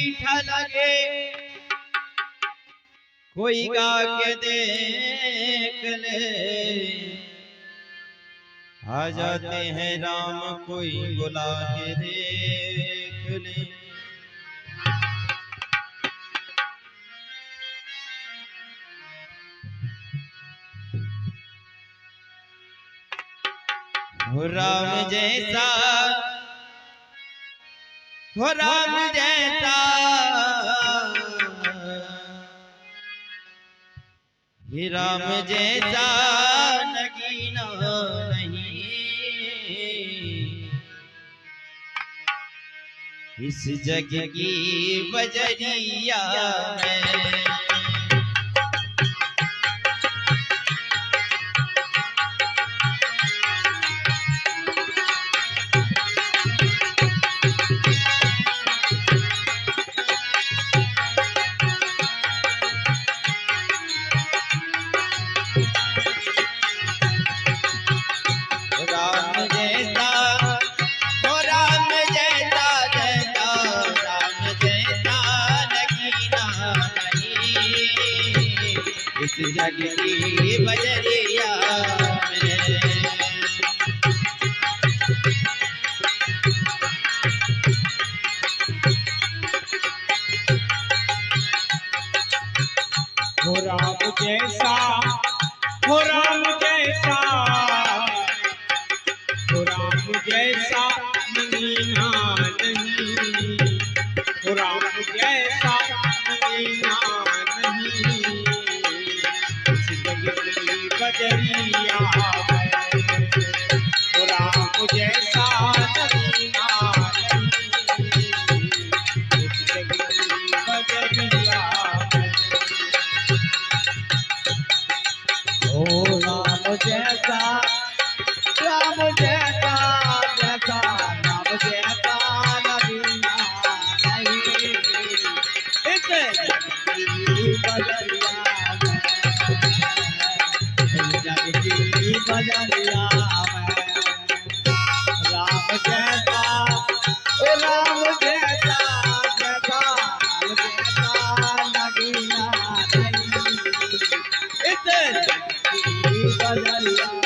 मीठा लगे, कोई गा के देख ले। आ जाते हैं राम कोई बुला के देख ले। हो राम जैसा, हो राम जैसा, हे राम जैसा नगीना नहीं इस जग की बजरिया में। इस जग की बजरिया में। हो राम जैसा, हो राम जैसा, हो राम जैसा नगीना नहीं, हो राम जैसा नगीना नहीं इस जग की बजरिया में। हो राम जैसा नगीना नहीं इस जग की बजरिया में। ओ राम जैसा, राम जैसा, जैसा राम जैसा नगीना नहीं इस जग की बजरिया में। इस जग की बजरिया में। राम जैसा, ओ राम जैसा, जैसा राम जैसा नगीना नहीं इस जग की बजरिया में।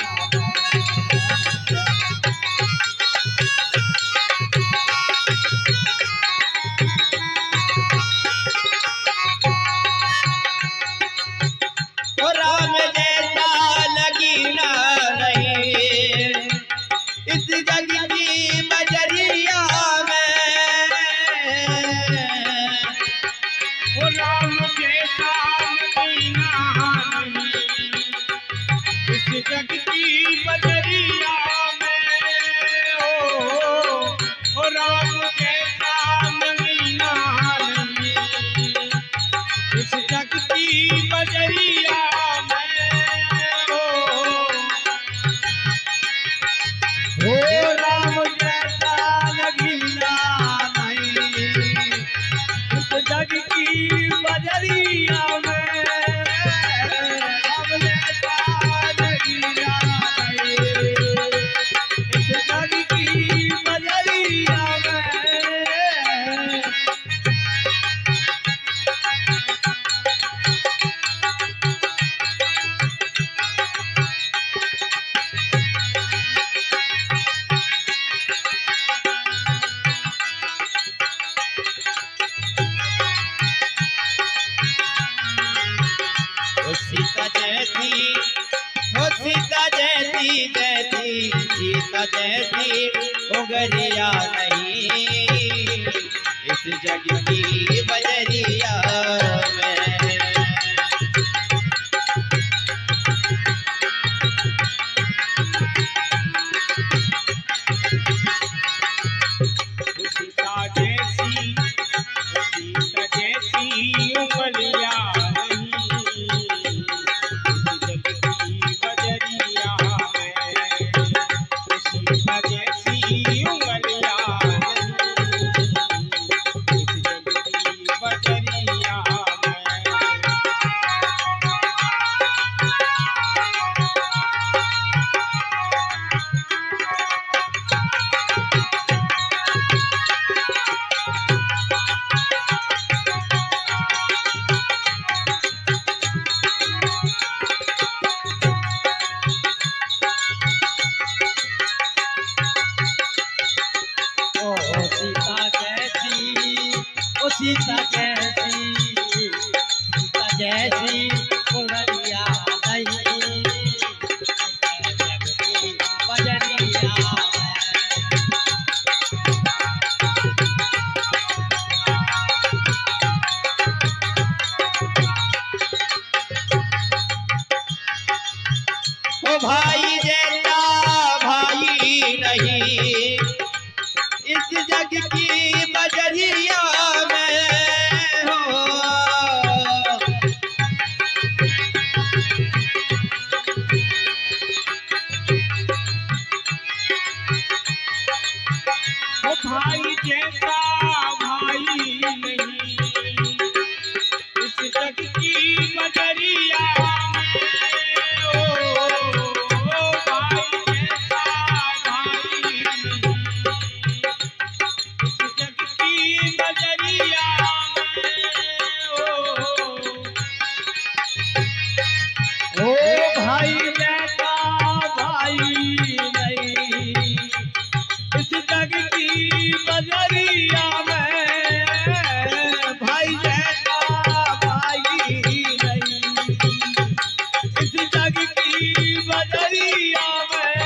हो राम जैसा नगीना नहीं इस जग की बजरिया में। हो राम जैसा नगीना नहीं इस जग की बजरिया में। हो राम जैसा नगीना नहीं इस जग की बजरिया में। हो राम जैसा नगीना नहीं इस जग की बजरिया में। राम जैसा नगीना नहीं इस जग की बजरिया में। हो सीता जैसी, हो सीता जैसी, जैसी सीता जैसी उगरिया नहीं इस जग की बजरिया में। सीता जैसी, सीता जैसी उंगलिया नहीं इस जग की बजरिया में। सीता जैसी उंगलिया नहीं इस जग की बजरिया सीता जैसी फुलरिया नहीं बजरिया ओ भाई जैसा भाई नहीं इस जग की बजरिया में हो। ओ भाई जैसा भाई नहीं इस जग की बजरिया में ओ भाई जैसा भाई नहीं इस जग की बजरिया में ओ भाई जैसा भाई नहीं इस जग की बजरिया में भाई जैसा भाई नहीं इस जग की बजरिया में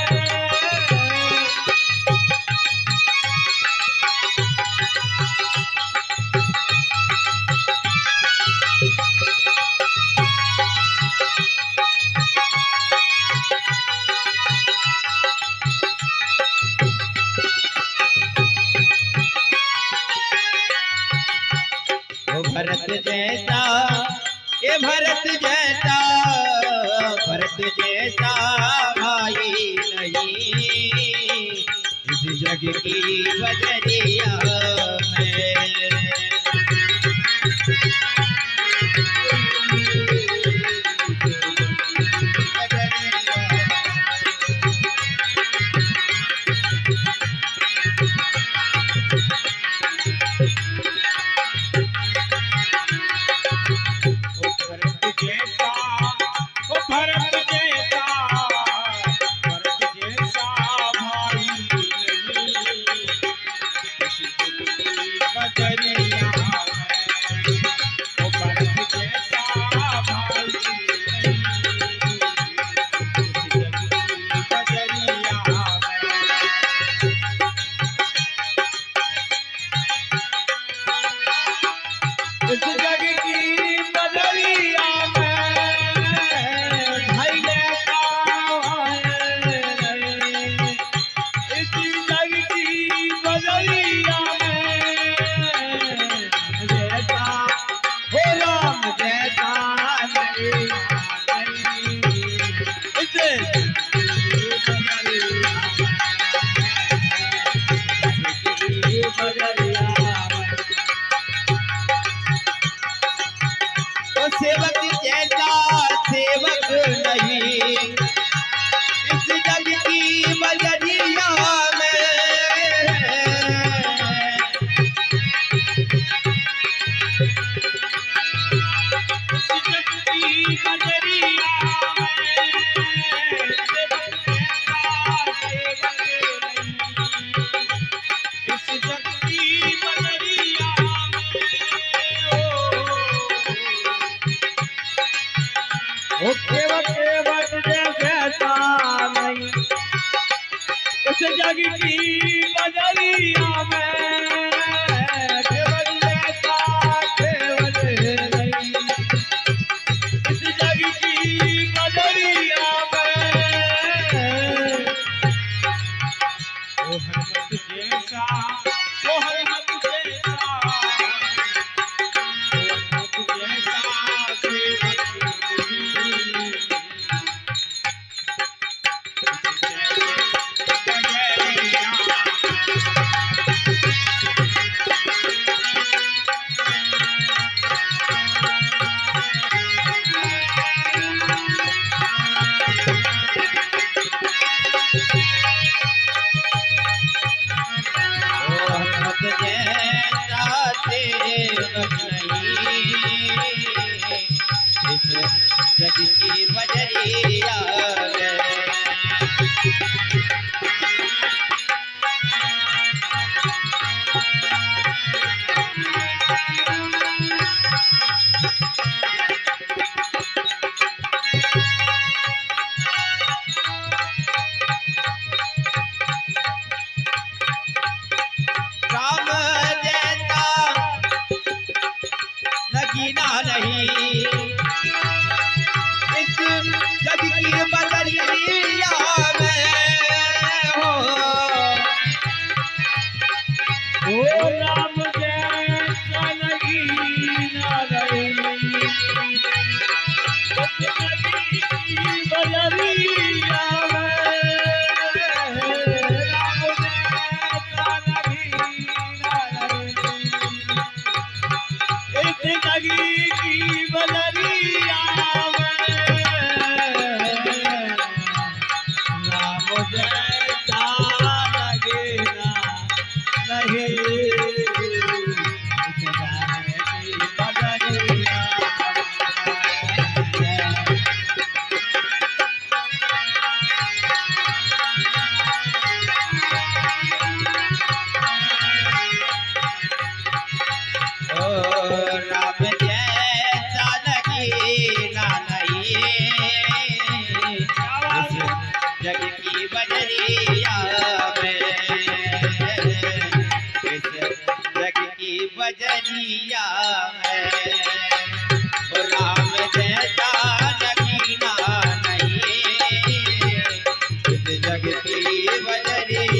ओ भरत जैसा ये भरत जैसा भाई नहीं इस जग की बजरिया में। इस जग की बजरिया में भाई जैसा इस जग की बजरिया में जैसा हो राम जैसा नहीं इस बजरिया ओ सेवक जैसा सेवक नहीं इस जग की बजरिया में। इस जग की बजरिया में सेवक जैसा सेवक नहीं इस जग की बजरिया में ओ केवट जैसा नहीं इस जग की बजरिया में केवट नहीं इस जग की बजरिया में ओ हनुमत जैसा ओ हनुमत जैसा ओ हनुमत जैसा सेवक नहीं जग की बजरिया में। बजरिया है। राम जैसा नगीना नहीं, इस जग की बजरिया